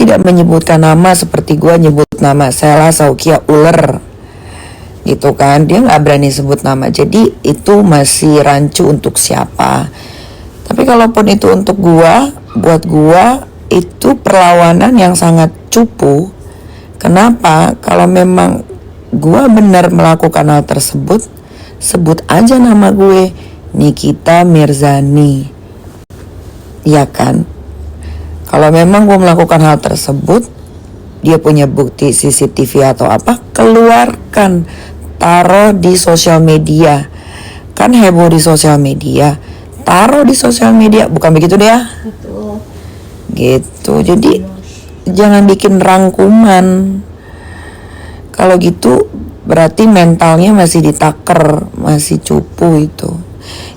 tidak menyebutkan nama seperti gue nyebut nama Sela Saukia Uler gitu kan. Dia nggak berani sebut nama, jadi itu masih rancu untuk siapa. Tapi kalaupun itu untuk gue, buat gue itu perlawanan yang sangat cupu. Kenapa? Kalau memang gue benar melakukan hal tersebut, sebut aja nama gue, Nikita Mirzani, ya kan? Kalau memang gue melakukan hal tersebut, dia punya bukti CCTV atau apa, keluarkan, taruh di sosial media. Kan heboh di sosial media, taruh di sosial media, bukan begitu deh ya? Betul. Gitu, jadi jangan bikin rangkuman. Kalau gitu berarti mentalnya masih ditaker, masih cupu itu.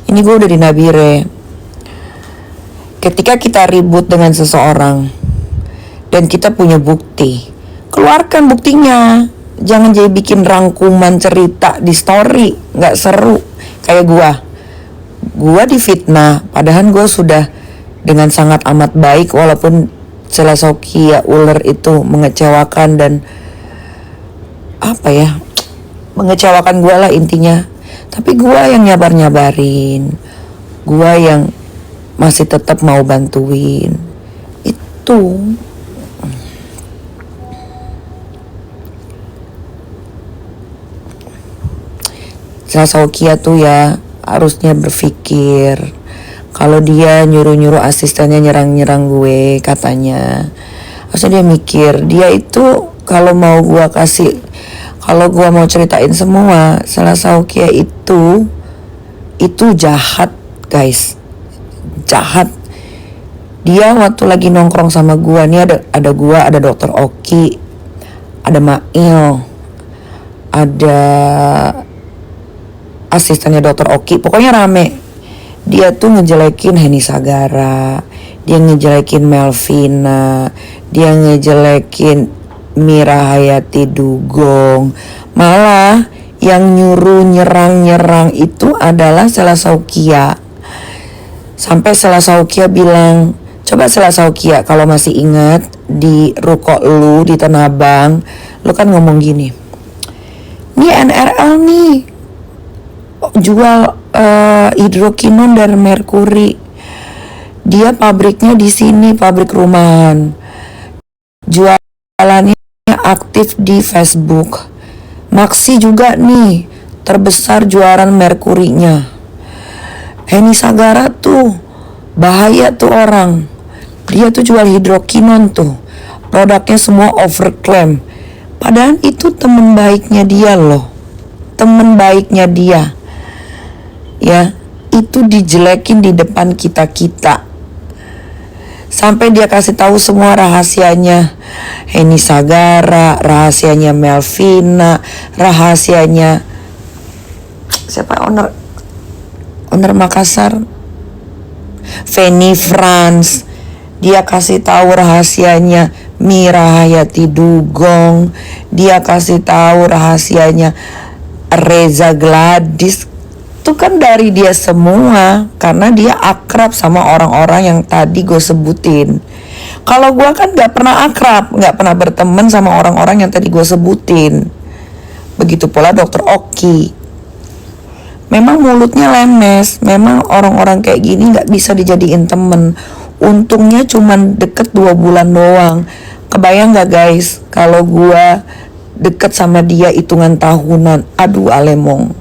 Ini gue udah di Nabire. Ketika kita ribut dengan seseorang dan kita punya bukti, keluarkan buktinya. Jangan jadi bikin rangkuman cerita di story, nggak seru. Kayak gua difitnah, padahal gua sudah dengan sangat amat baik, walaupun Sela Saukia Uler itu mengecewakan dan apa ya, mengecewakan gue lah intinya. Tapi gue yang nyabar-nyabarin, gue yang masih tetap mau bantuin. Itu Sela Saukia tuh ya harusnya berpikir. Kalau dia nyuruh-nyuruh asistennya nyerang-nyerang gue katanya, harusnya dia mikir. Dia itu kalau mau gue kasih, kalau gue mau ceritain semua, Sela Saukia itu jahat guys, jahat. Dia waktu lagi nongkrong sama gue, nih ada gue, ada Dokter Oki, ada Mail, ada asistennya Dokter Oki, pokoknya rame. Dia tuh ngejelekin Heni Sagara, dia ngejelekin Melvina, dia ngejelekin Mira Hayati Dugong. Malah yang nyuruh nyerang-nyerang itu adalah Sela Saukia. Sampai Sela Saukia bilang, coba Sela Saukia kalau masih ingat di ruko lu di Tanah Abang, lu kan ngomong gini, ini NRL nih jual hidrokinon dan merkuri. Dia pabriknya di sini, pabrik rumahan. Jualannya aktif di Facebook. Maxi juga nih terbesar jualan merkurinya. Heni Sagara tuh bahaya tuh orang. Dia tuh jual hidrokinon tuh. Produknya semua overclaim. Padahal itu temen baiknya dia loh. Temen baiknya dia. Ya, itu dijelekin di depan kita-kita. Sampai dia kasih tahu semua rahasianya Heni Sagara, rahasianya Melvina, rahasianya siapa owner Makassar, Feni France. Dia kasih tahu rahasianya Mira Hayati Dugong. Dia kasih tahu rahasianya Reza Gladys. Itu kan dari dia semua, karena dia akrab sama orang-orang yang tadi gue sebutin. Kalau gue kan gak pernah akrab, gak pernah berteman sama orang-orang yang tadi gue sebutin. Begitu pula Dokter Oki. Memang mulutnya lemes, memang orang-orang kayak gini gak bisa dijadiin temen. Untungnya cuman deket 2 bulan doang. Kebayang gak guys, kalau gue deket sama dia hitungan tahunan. Aduh alemong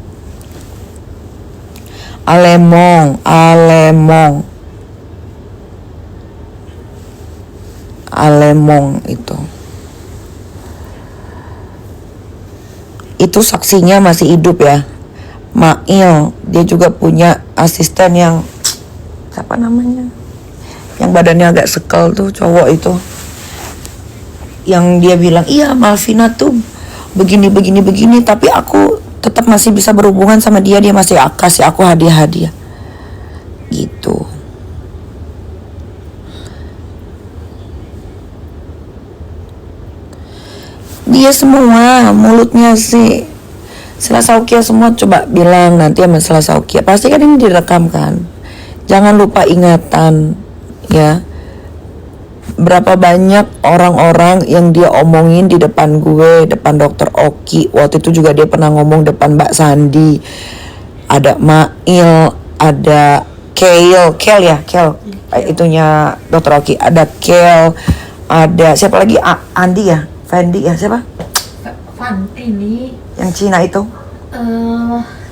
itu saksinya masih hidup ya, Mail. Dia juga punya asisten yang siapa namanya, yang badannya agak sekel tuh, cowok itu, yang dia bilang iya Malvina tuh begini, tapi aku tetap masih bisa berhubungan sama dia, dia masih kasih aku hadiah-hadiah gitu. Dia semua mulutnya sih Sela Saukia semua, coba bilang nanti sama Sela Saukia, pasti kan ini direkam kan, jangan lupa ingatan ya. berapa banyak orang-orang yang dia omongin di depan gue, depan dokter Oki. Waktu itu juga dia pernah ngomong depan Mbak Sandi. Ada Mail, ada Kale ya, Kale. Itunya dokter Oki. Ada Kale, ada siapa lagi? Andi ya, Fendi ya, siapa? Ini Yang Cina itu.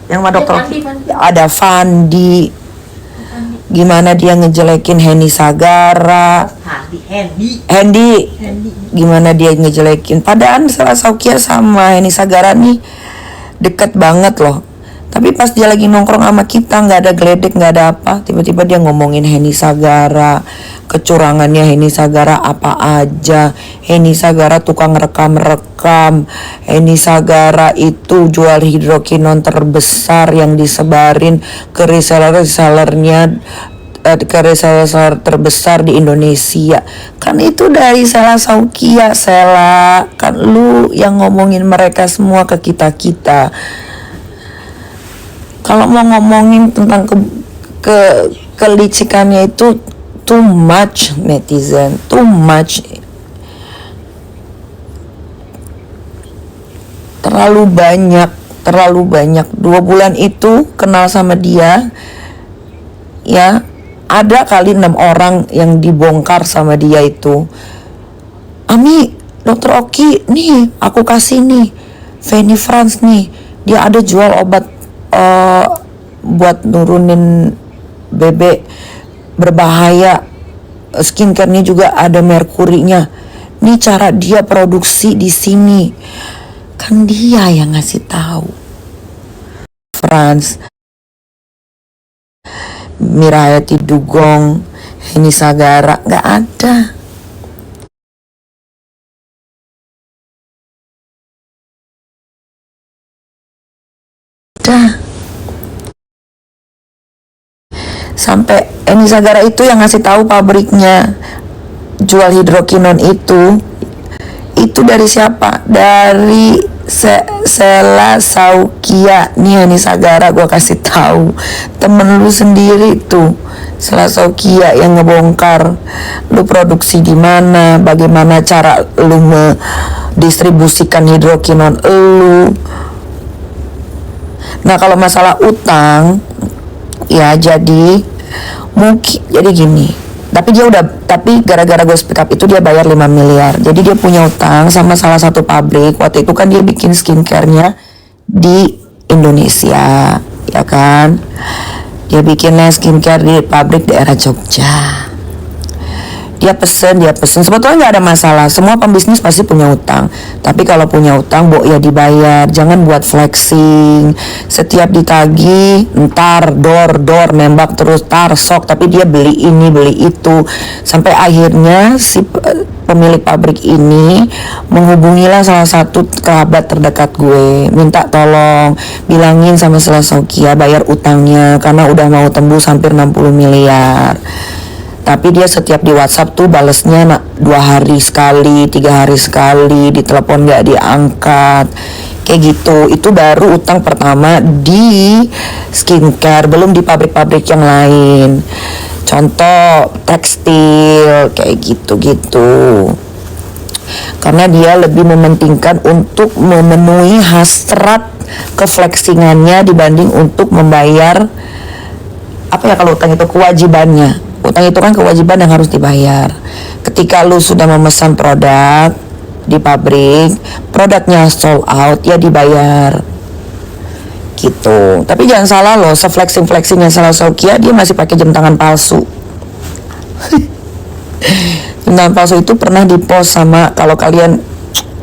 Yang sama dokter Oki. Fandi. Ada Fandi. Gimana dia ngejelekin Henny Sagara. Hendy. Gimana dia ngejelekin. Padahal Sela Saukia sama Henny Sagara nih deket banget loh. Tapi pas dia lagi nongkrong sama kita, nggak ada geledek, nggak ada apa, tiba-tiba dia ngomongin Henny Sagara, kecurangannya Henny Sagara apa aja. Henny Sagara tukang rekam-rekam. Henny Sagara itu jual hidrokinon terbesar yang disebarin ke reseller-resellernya, ke reseller terbesar di Indonesia. Kan itu dari Sela Saukia, Sela. Kan lu yang ngomongin mereka semua ke kita-kita. Kalau mau ngomongin tentang kelicikannya itu too much, netizen, too much, terlalu banyak. 2 bulan itu kenal sama dia, ya ada kali 6 orang yang dibongkar sama dia itu. Ami, dokter Oki nih, aku kasih nih Fanny France nih, dia ada jual obat buat nurunin BB berbahaya, skincare-nya juga ada merkurinya. Nih cara dia produksi di sini. Kan dia yang ngasih tahu. France, Mirayati Dugong, Henny Sagara, nggak ada. Sampai Henny Sagara itu yang ngasih tahu pabriknya jual hidrokinon itu dari siapa? Dari Sela Saukia. Nih Henny Sagara gua kasih tahu, temen lu sendiri tuh Sela Saukia yang ngebongkar lu produksi di mana, bagaimana cara lu mendistribusikan hidrokinon lu. Nah kalau masalah utang ya jadi gini, tapi gara-gara gue speak up itu dia bayar 5 miliar. Jadi dia punya utang sama salah satu pabrik. Waktu itu kan dia bikin skincare-nya di Indonesia, ya kan, dia bikinnya skincare di pabrik daerah Jogja. Dia pesen, sebetulnya nggak ada masalah, semua pembisnis pasti punya utang. Tapi kalau punya utang, ya dibayar, jangan buat flexing. Setiap ditagi, ntar dor nembak terus, sok. Tapi dia beli ini, beli itu, sampai akhirnya si pemilik pabrik ini menghubungilah salah satu kerabat terdekat gue, minta tolong bilangin sama Sela Saukia bayar utangnya karena udah mau tembus hampir 60 miliar. Tapi dia setiap di WhatsApp tuh balesnya 2 hari sekali, 3 hari sekali, ditelepon gak diangkat, kayak gitu. Itu baru utang pertama di skincare, belum di pabrik-pabrik yang lain. Contoh tekstil, kayak gitu-gitu. Karena dia lebih mementingkan untuk memenuhi hasrat keflexingannya dibanding untuk membayar apa ya, kalau utang itu kewajibannya. Utang itu kan kewajiban yang harus dibayar. Ketika lu sudah memesan produk di pabrik, produknya sold out, ya dibayar gitu. Tapi jangan salah loh, se-flexing-flexingnya Sela Saukia, dia masih pakai jam tangan palsu. Jam tangan palsu itu pernah dipost sama, kalau kalian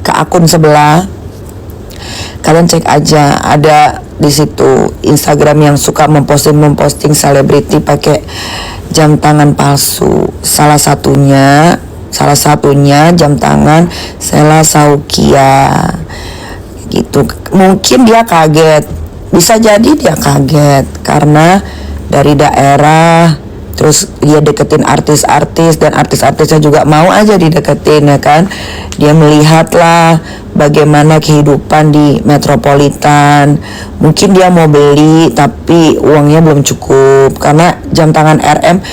ke akun sebelah, kalian cek aja, ada di situ Instagram yang suka memposting selebriti pakai jam tangan palsu. Salah satunya jam tangan Sela Saukia gitu. Mungkin dia kaget, bisa jadi dia kaget karena dari daerah, terus dia deketin artis-artis dan artis-artisnya juga mau aja dideketin, ya kan. Dia melihatlah bagaimana kehidupan di metropolitan. Mungkin dia mau beli tapi uangnya belum cukup, karena jam tangan RM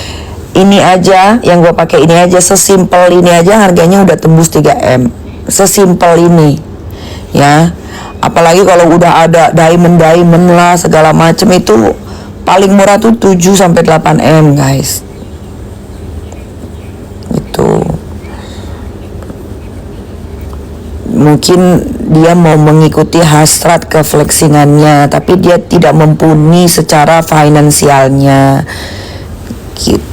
Ini aja yang gue pakai, ini aja sesimpel ini aja harganya udah tembus 3M. Sesimpel ini ya, apalagi kalau udah ada diamond lah segala macem, itu paling murah tuh 7-8M guys. Itu mungkin dia mau mengikuti hasrat keflexingannya, tapi dia tidak mumpuni secara finansialnya gitu.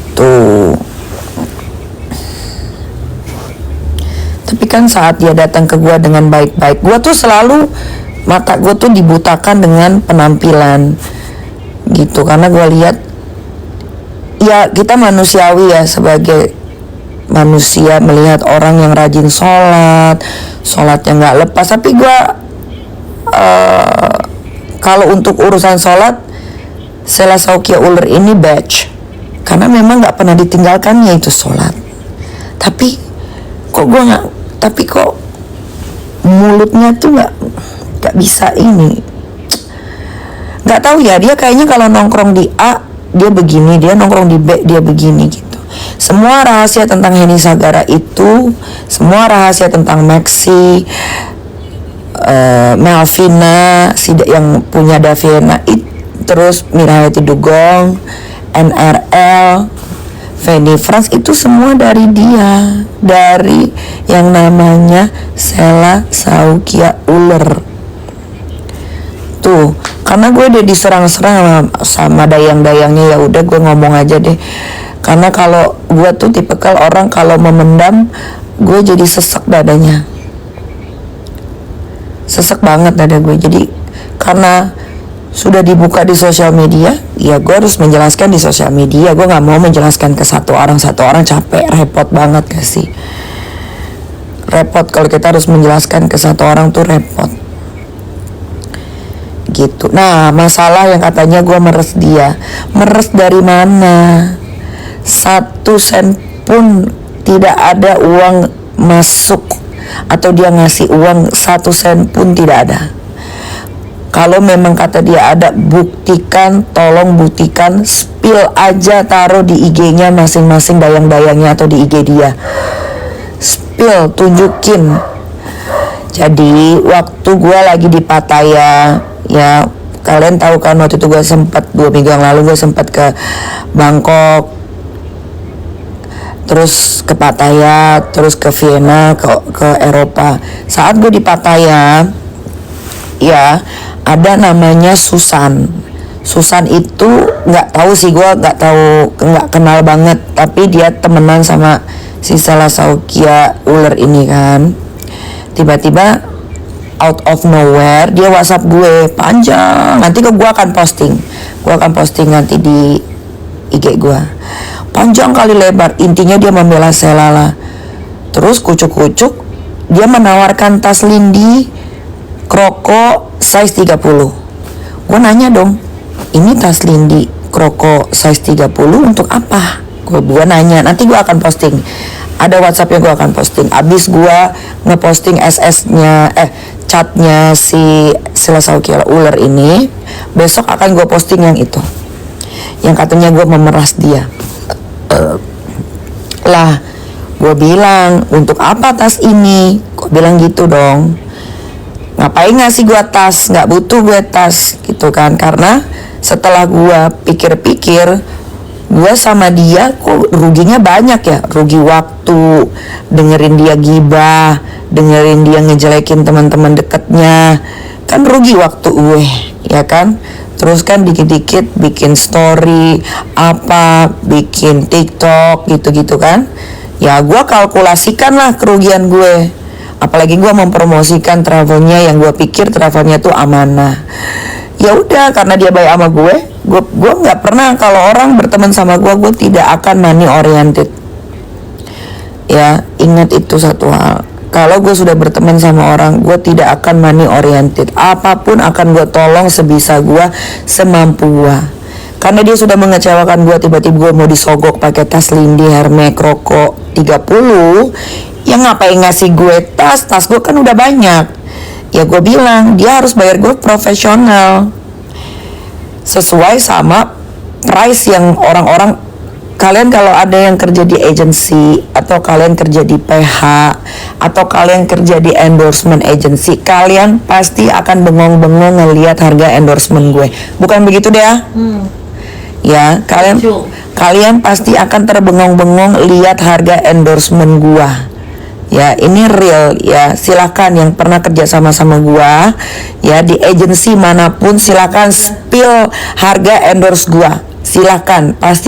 Tapi kan saat dia datang ke gua dengan baik-baik, gua tuh selalu, mata gua tuh dibutakan dengan penampilan gitu, karena gua lihat ya kita manusiawi ya, sebagai manusia melihat orang yang rajin sholatnya nggak lepas. Tapi gue kalau untuk urusan sholat, Sela Saukia Uller ini batch, karena memang nggak pernah ditinggalkannya itu sholat. Tapi kok mulutnya tuh nggak bisa ini, nggak tahu ya, dia kayaknya kalau nongkrong di A dia begini, dia nongkrong di B dia begini gitu. Semua rahasia tentang Henny Sagara itu, semua rahasia tentang Maxi, Melvina, yang punya Daviena, terus Mirayati Dugong, NRL, Fanny Franz, itu semua dari dia, dari yang namanya Sela Saukia Uller. Tuh, karena gue udah diserang-serang sama dayang-dayangnya, ya udah gue ngomong aja deh. Karena kalau gue tuh tipikal orang kalau memendam, gue jadi sesek dadanya, sesek banget dada gue. Jadi karena sudah dibuka di sosial media, ya gue harus menjelaskan di sosial media. Gue nggak mau menjelaskan ke satu orang capek, repot banget gak sih? Repot kalau kita harus menjelaskan ke satu orang tuh repot gitu. Nah, masalah yang katanya gue meres dia, meres dari mana? 1 sen pun tidak ada uang masuk, atau dia ngasih uang 1 sen pun tidak ada. Kalau memang kata dia ada, buktikan, tolong buktikan, spill aja, taruh di IG-nya masing-masing dayang-dayangnya atau di IG dia, spill, tunjukin. Jadi waktu gue lagi di Pattaya, ya kalian tahu kan, waktu itu gue sempat 2 minggu yang lalu gue sempat ke Bangkok, terus ke Pattaya, terus ke Vienna, ke Eropa. Saat gue di Pattaya, ya ada namanya Susan itu nggak tahu sih, gue nggak kenal banget, tapi dia temenan sama si Sela Saukia Uller ini kan. Tiba-tiba out of nowhere dia WhatsApp gue panjang, nanti gue akan posting nanti di IG gue, panjang kali lebar. Intinya dia membela Sela lah. Terus kucuk-kucuk dia menawarkan tas Lindy Kroko size 30. Gue nanya dong, ini tas Lindy Kroko size 30 untuk apa? Gue nanya, nanti gue akan posting, ada WhatsAppnya gue akan posting. Abis gue ngeposting SS-nya, chatnya si Sela Saukia Uller ini, besok akan gue posting yang itu, yang katanya gue memeras dia. Lah, gue bilang, untuk apa tas ini? Gue bilang gitu dong. Ngapain ngasih gue tas? Nggak butuh gue tas gitu kan. Karena setelah gue pikir-pikir, gue sama dia kok ruginya banyak ya. Rugi waktu, dengerin dia gibah, dengerin dia ngejelekin teman-teman deketnya, kan rugi waktu gue, ya kan. Terus kan dikit-dikit bikin story, bikin TikTok gitu-gitu kan. Ya gue kalkulasikan lah kerugian gue. Apalagi gue mempromosikan travelnya yang gue pikir travelnya tuh amanah. Ya udah, karena dia baik sama gue nggak pernah, kalau orang berteman sama gue tidak akan money oriented. Ya, ingat itu satu hal. Kalau gue sudah berteman sama orang, gue tidak akan money oriented. Apapun akan gue tolong sebisa gue, semampu gue. Karena dia sudah mengecewakan gue, tiba-tiba gue mau disogok pakai tas Lindy Hermes Kroko 30. Ya ngapain ngasih gue tas gue kan udah banyak. Ya gue bilang, dia harus bayar gue profesional, sesuai sama price yang orang-orang kalian kalau ada yang kerja di agency atau kalian kerja di PH atau kalian kerja di endorsement agency, kalian pasti akan bengong-bengong ngelihat harga endorsement gue. Bukan begitu deh ya? Ya, kalian pasti akan terbengong-bengong lihat harga endorsement gua. Ya, ini real ya. Silakan yang pernah kerja sama gua ya di agensi manapun, silakan spill harga endorse gua. Silakan, pasti